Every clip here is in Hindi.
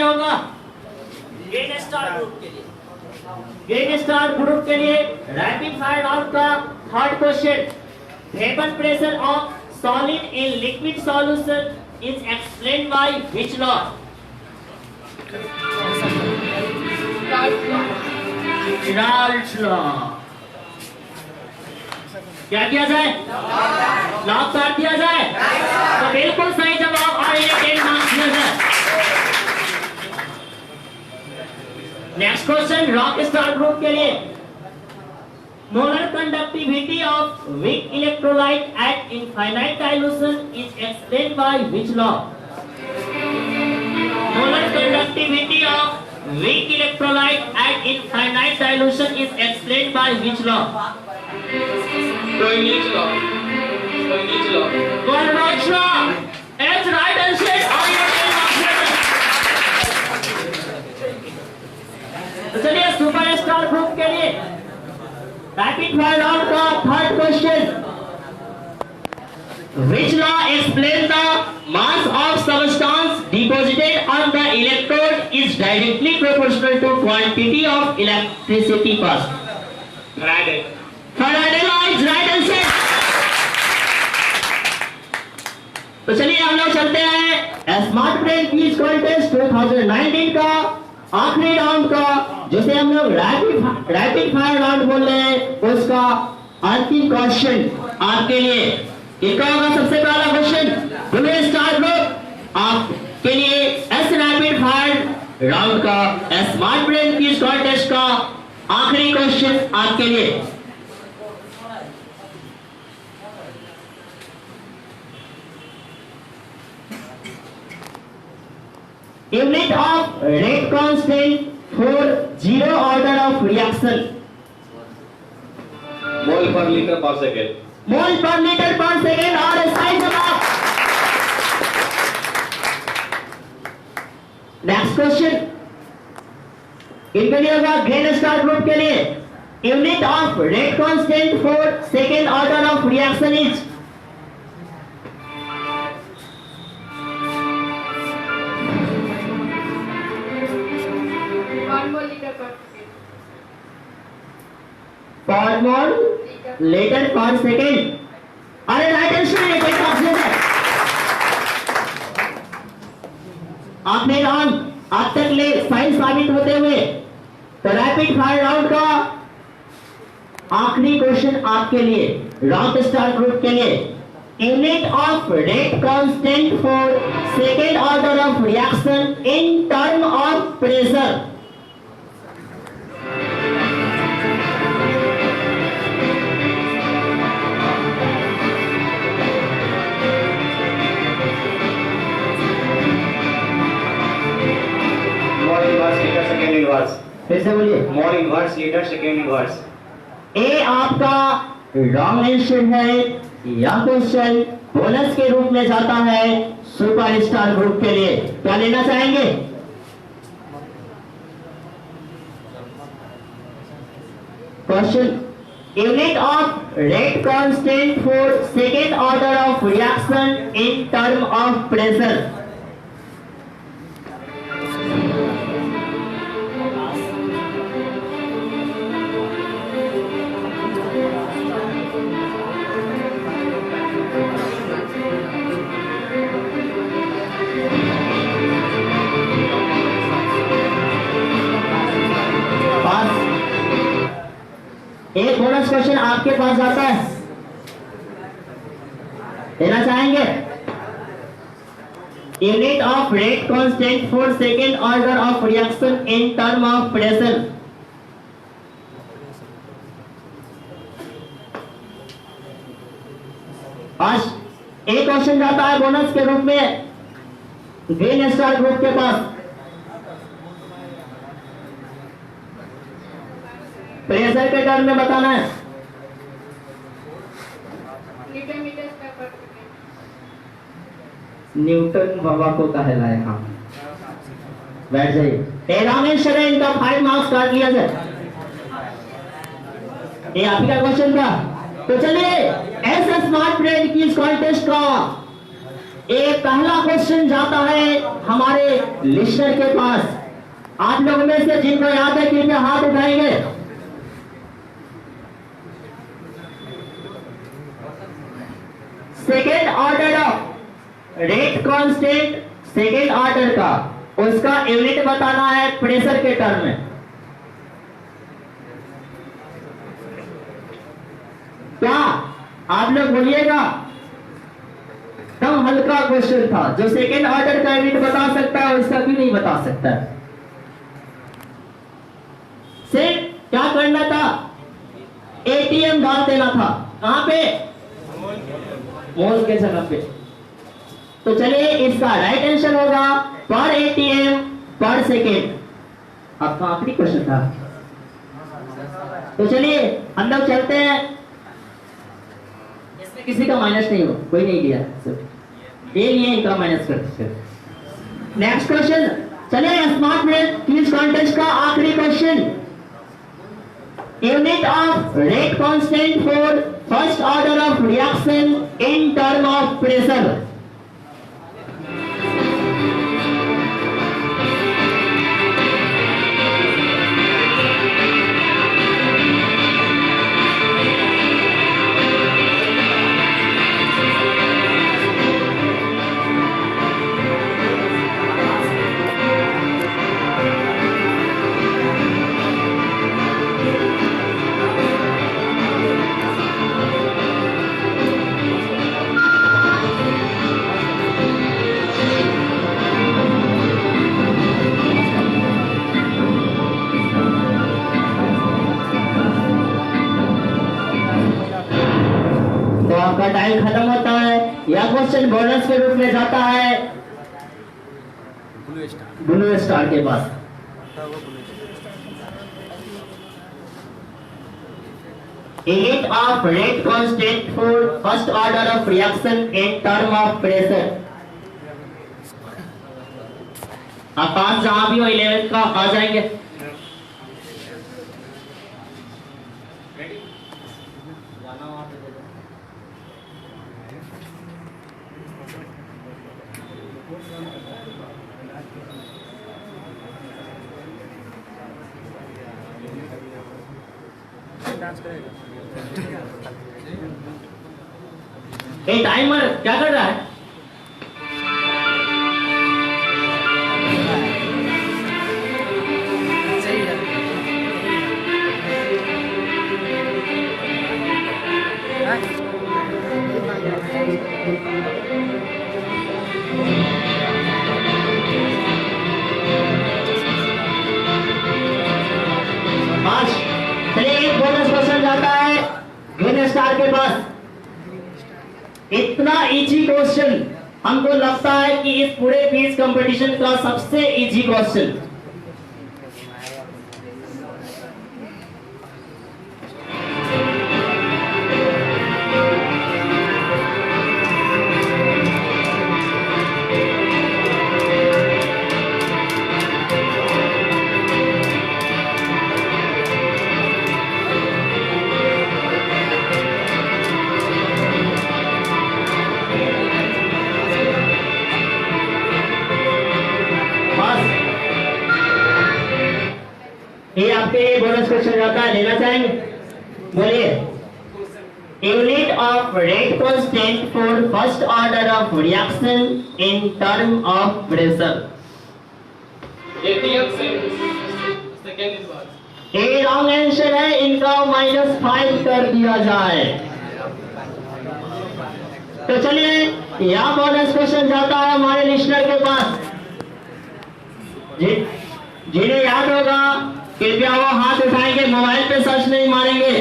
होगा ग्रीन स्टार ग्रुप के लिए। ग्रीन स्टार ग्रुप के लिए रैपिड फायर राउंड का third question, vapour pressure of solid in liquid solution is explained by which law? Dalton law. क्या किया जाए? लॉक काट दिया जाए। तो बिल्कुल सही जवाब और ये 10 मार्क्स दिया जाए। Next question rock star group के लिए, molar conductivity of weak electrolyte eight infinite dilution is explained by which law? Molar conductivity of weak electrolyte at infinite dilution is explained by which law? Coinage law. Coinage law. It's right answer. तो चलिए सुपर स्टार ग्रुप के लिए रैपिड फायर राउंड का third question, which law explains the mass of substance deposited on the electrode is directly proportional to quantity of electricity passed? Faraday. Faraday law is right answer. तो चलिए हम लोग चलते हैं स्मार्ट ब्रेन क्विज कॉन्टेस्ट 2019 का आखिरी राउंड का, जिसे हम लोग रैपिड फायर राउंड बोल रहे हैं, उसका अंतिम क्वेश्चन आपके लिए क्या होगा? सबसे पहला क्वेश्चन ब्लू स्टार ग्रुप आपके लिए एस रैपिड फायर राउंड का स्मार्ट ब्रेन क्विज कॉन्टेस्ट का आखिरी क्वेश्चन आपके लिए। Unit of rate constant for zero order of reaction? Mole per liter per second. मोल पर लीटर पर सेकेंड और सही जवाब। नेक्स्ट क्वेश्चन इनके लिए होगा ग्रीन स्टार ग्रुप के लिए, unit of rate constant for second order of reaction is? पर मोल लीटर पर सेकेंड। अरे राइट आंसर है, कोई ऑप्शन है। आपने राउंड आज तक ले सही साबित होते हुए, तो रैपिड फायर राउंड का आखिरी क्वेश्चन आपके लिए रॉक स्टार ग्रुप के लिए, unit of rate constant for second order of reaction in term of pressure? Second inverse. फिर से बोलिए। More inverse liter second inverse. ए आपका रॉन्ग आंसर है। यह क्वेश्चन बोनस के रूप में जाता है सुपर स्टार ग्रुप के लिए। क्या लेना चाहेंगे? Question, unit of rate constant for second order of reaction in term of pressure? एक बोनस क्वेश्चन आपके पास आता है, लेना चाहेंगे? Unit of rate constant for second order of reaction in term of pressure? आज एक क्वेश्चन जाता है बोनस के रूप में ग्रीन स्टार ग्रुप के पास। प्रेशर के टर्म में बताना है। न्यूटन बाबा को कहलाए। हाँ, बैठ जाइए। रामेश्वर है, इनका 5 मार्क्स काट लिया जाए। ये आप ही का क्वेश्चन था। तो चलिए ऐसे स्मार्ट ब्रेन क्विज कॉन्टेस्ट का ये पहला क्वेश्चन जाता है हमारे लिस्टर के पास। आप लोगों में से जिनको याद है कृपया हाथ उठाएंगे। Second order of rate constant, second order का उसका यूनिट बताना है प्रेशर के टर्म में। क्या आप लोग बोलिएगा? एकदम हल्का क्वेश्चन था। जो सेकेंड ऑर्डर का यूनिट बता सकता है उसका क्यों नहीं बता सकता है? सिर्फ क्या करना था? एटीएम डाल देना था। कहां पे? मोल के जगह पे। तो चलिए इसका राइट आंसर होगा पर एटीएम पर सेकेंड। आपका आखिरी क्वेश्चन था। तो चलिए हम लोग चलते हैं। इसमें किसी का माइनस नहीं हो, कोई नहीं दिया, ये लिए इनका माइनस करते। नेक्स्ट क्वेश्चन, चलिए स्मार्ट मैथ क्विज कॉन्टेस्ट का आखिरी question. Unit of rate constant for first order of reaction in term of pressure. आपका टाइम खत्म होता है। यह क्वेश्चन बोनस के रूप में जाता है ब्लू स्टार के पास। Unit of rate constant for first order of reaction in term of pressure. आप पास जहां भी हो 11th का आ जाएंगे। ये टाइमर क्या कर रहा है? चलिए एक बोनस क्वेश्चन जाता है ग्रीन स्टार के पास। इतना इजी क्वेश्चन हमको लगता है कि इस पूरे क्विज कंपटीशन का सबसे इजी क्वेश्चन। ये आपके लिए बोनस क्वेश्चन जाता है, लेना चाहेंगे? बोलिए। Unit of rate constant for first order of reaction in term of pressure. ATM second inverse. ये रॉन्ग आंसर है, इनका -5 कर दिया जाए। तो चलिए यह बोनस क्वेश्चन जाता है हमारे लिस्टर के पास। जिन्हें याद होगा कृपया वो हाथ उठाएंगे, मोबाइल पे सर्च नहीं मारेंगे।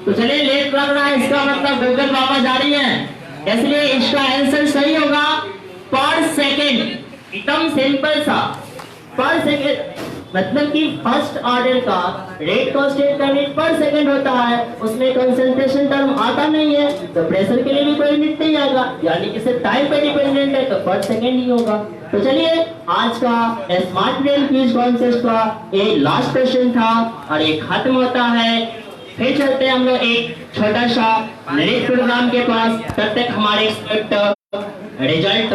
तो चलिए लेट लग रहा है, इसका मतलब गूगल बाबा जारी है, इसलिए इसका आंसर सही होगा पर सेकेंड। एकदम सिंपल सा पर सेकेंड, मतलब कि फर्स्ट ऑर्डर का रेट कांस्टेंट का यूनिट पर सेकंड होता है, उसमें कंसंट्रेशन टर्म आता नहीं है, तो प्रेशर के लिए भी कोई यूनिट नहीं आएगा, यानी कि सिर्फ टाइम पे डिपेंडेंट है तो पर सेकंड ही होगा। तो चलिए आज का स्मार्ट ब्रेन क्विज कॉन्टेस्ट का ये लास्ट क्वेश्चन था और ये खत्म होता है फिर चलते हैं हम लोग एक छोटा सा नेक्स्ट प्रोग्राम के पास। तब तक हमारे एक्सपेक्ट रिजल्ट